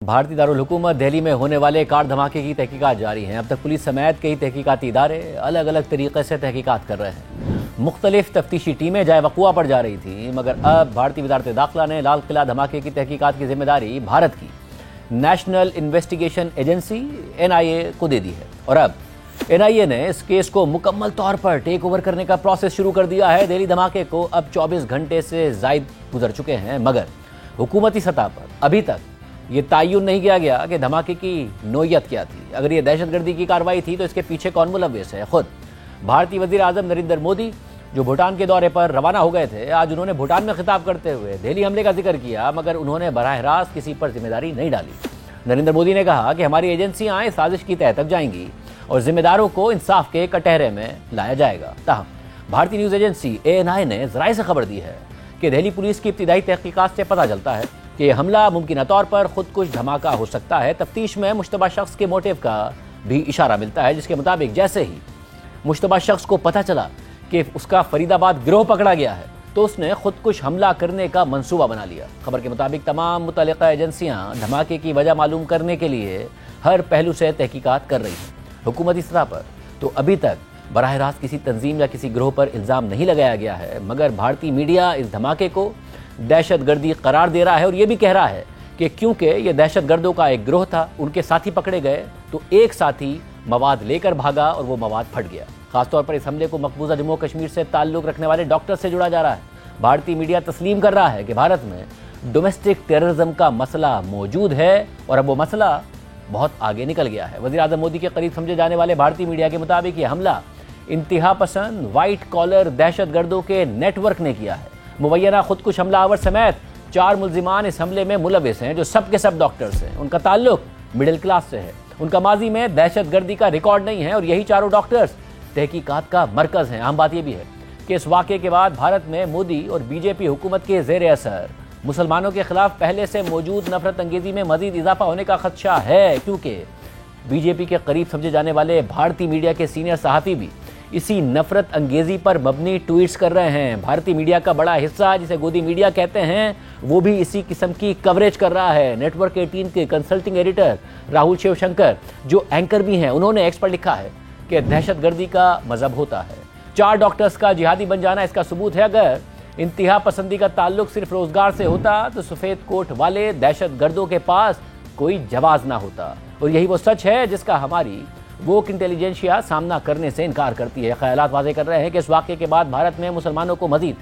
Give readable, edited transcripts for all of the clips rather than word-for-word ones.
भारतीय दारुल हुकूमत दिल्ली में होने वाले कार धमाके की तहकीकात जारी हैं। अब तक पुलिस समेत कई तहकीकाती इदारे अलग अलग तरीके से तहकीकात कर रहे हैं। मुख्तलिफ तफ्तीशी टीमें जाए वक़ुआ पर जा रही थी, मगर अब भारतीय वज़ारत दाखिला ने लाल किला धमाके की तहकीकात की जिम्मेदारी भारत की नेशनल इन्वेस्टिगेशन एजेंसी NIA को दे दी है। और अब NIA ने इस केस को मुकम्मल तौर पर टेक ओवर करने का प्रोसेस शुरू कर दिया है। दिल्ली धमाके को अब 24 घंटे से ज़ायद गुजर चुके हैं, मगर हुकूमती सतह पर अभी तक ये तयन नहीं किया गया कि धमाके की नोयत क्या थी। अगर ये दहशतगर्दी की कार्रवाई थी तो इसके पीछे कौन मुलव्विस है। खुद भारतीय वज़ीर आज़म नरेंद्र मोदी जो भूटान के दौरे पर रवाना हो गए थे, आज उन्होंने भूटान में खिताब करते हुए दिल्ली हमले का जिक्र किया, मगर उन्होंने बराह रास्त किसी पर जिम्मेदारी नहीं डाली। नरेंद्र मोदी ने कहा कि हमारी एजेंसियां इस साजिश की तह तक जाएंगी और जिम्मेदारों को इंसाफ के कटहरे में लाया जाएगा। ताहम भारतीय न्यूज़ एजेंसी ANI ने ज़राए से खबर दी है कि दिल्ली पुलिस की इब्तिदाई तहकीकात से पता चलता है कि हमला मुमकिन तौर पर खुदकुश धमाका हो सकता है। तफ्तीश में मुश्तबा शख्स के मोटिव का भी इशारा मिलता है, जिसके मुताबिक जैसे ही मुश्तबा शख्स को पता चला कि उसका फरीदाबाद गिरोह पकड़ा गया है तो उसने खुदकुश हमला करने का मंसूबा बना लिया। खबर के मुताबिक तमाम मुतल्लिका एजेंसियां धमाके की वजह मालूम करने के लिए हर पहलू से तहकीकात कर रही हैं। हुकूमती सतह पर तो अभी तक बराह रास्त किसी तंजीम या किसी गिरोह पर इल्ज़ाम नहीं लगाया गया है, मगर भारतीय मीडिया इस धमाके को दहशतगर्दी करार दे रहा है और ये भी कह रहा है कि क्योंकि ये दहशतगर्दों का एक गिरोह था, उनके साथी पकड़े गए तो एक साथी मवाद लेकर भागा और वो मवाद फट गया। खासतौर पर इस हमले को मकबूजा जम्मू कश्मीर से ताल्लुक़ रखने वाले डॉक्टर से जुड़ा जा रहा है। भारतीय मीडिया तस्लीम कर रहा है कि भारत में डोमेस्टिक टेररिज्म का मसला मौजूद है और अब वो मसला बहुत आगे निकल गया है। वज़ीर आज़म मोदी के करीब समझे जाने वाले भारतीय मीडिया के मुताबिक ये हमला इंतहा पसंद वाइट कॉलर दहशतगर्दों के नेटवर्क ने किया है। मुबैना खुदकुश हमलावर समेत 4 मुल्जिमान इस हमले में मुलव्विस हैं, जो सब के सब डॉक्टर्स हैं। उनका ताल्लुक मिडिल क्लास से है, उनका माजी में दहशतगर्दी का रिकॉर्ड नहीं है और यही चारों डॉक्टर्स तहकीकात का मरकज़ हैं। अहम बात यह भी है कि इस वाक़े के बाद भारत में मोदी और BJP हुकूमत के ज़ेर असर मुसलमानों के खिलाफ पहले से मौजूद नफरत अंगेज़ी में मज़ीद इजाफा होने का खदशा है, क्योंकि BJP के करीब समझे जाने वाले भारतीय मीडिया के सीनियर सहाफ़ी भी इसी नफरत अंगेज़ी पर मबनी ट्वीट्स कर रहे हैं। भारतीय मीडिया का बड़ा हिस्सा, जिसे गोदी मीडिया कहते हैं, वो भी इसी किस्म की कवरेज कर रहा है। नेटवर्क 18 के कंसल्टिंग एडिटर राहुल शिवशंकर, जो एंकर भी हैं, उन्होंने एक्स पर लिखा है कि दहशतगर्दी का मजहब होता है। 4 डॉक्टर्स का जिहादी बन जाना इसका सबूत है। अगर इंतहा पसंदी का ताल्लुक सिर्फ रोजगार से होता तो सफ़ेद कोट वाले दहशतगर्दों के पास कोई जवाब ना होता। और यही वो सच है जिसका हमारी वोक इंटेलिजेंशिया सामना करने से इनकार करती है। ख्यालात वाज़ेह कर रहे हैं कि इस वाक़े के बाद भारत में मुसलमानों को मज़ीद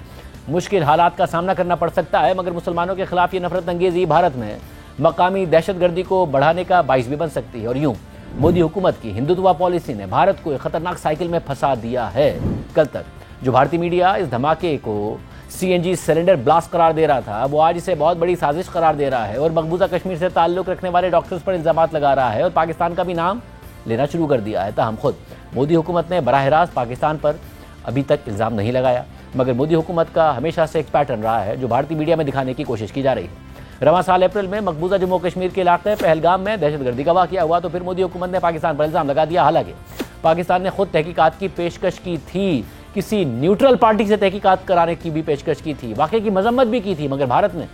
मुश्किल हालात का सामना करना पड़ सकता है, मगर मुसलमानों के खिलाफ ये नफरत अंगेज़ी भारत में मकामी दहशतगर्दी को बढ़ाने का बाइस भी बन सकती है। और यूँ मोदी हुकूमत की हिंदुत्व पॉलिसी ने भारत को एक ख़तरनाक साइकिल में फंसा दिया है। कल तक जो भारतीय मीडिया इस धमाके को CNG सिलेंडर ब्लास्ट करार दे रहा था, वो आज इसे बहुत बड़ी साजिश करार दे रहा है और मकबूजा कश्मीर से ताल्लुक़ रखने वाले डॉक्टर्स पर इल्ज़ामात लगा रहा है और पाकिस्तान का भी नाम लेना शुरू कर दिया है। ताहम खुद मोदी हुकूमत ने बराह रास्त पाकिस्तान पर अभी तक इल्ज़ाम नहीं लगाया, मगर मोदी हुकूमत का हमेशा से एक पैटर्न रहा है जो भारतीय मीडिया में दिखाने की कोशिश की जा रही है। रवां साल अप्रैल में मकबूजा जम्मू कश्मीर के इलाके पहलगाम में दहशतगर्दी का वाक़या हुआ तो फिर मोदी हुकूमत ने पाकिस्तान पर इल्ज़ाम लगा दिया। हालांकि पाकिस्तान ने खुद तहकीकात की पेशकश की थी, किसी न्यूट्रल पार्टी से तहकीकात कराने की भी पेशकश की थी, वाक़े की मजम्मत भी की थी, मगर भारत ने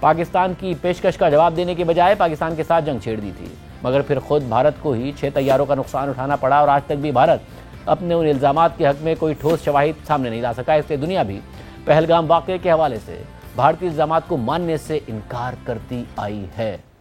पाकिस्तान की पेशकश का जवाब देने के बजाय पाकिस्तान के साथ जंग छेड़ दी थी। मगर फिर खुद भारत को ही 6 तैयारों का नुकसान उठाना पड़ा और आज तक भी भारत अपने उन इल्ज़ामात के हक़ में कोई ठोस शवाहिद सामने नहीं ला सका। इसलिए दुनिया भी पहलगाम वाक़े के हवाले से भारतीय इल्ज़ामात को मानने से इनकार करती आई है।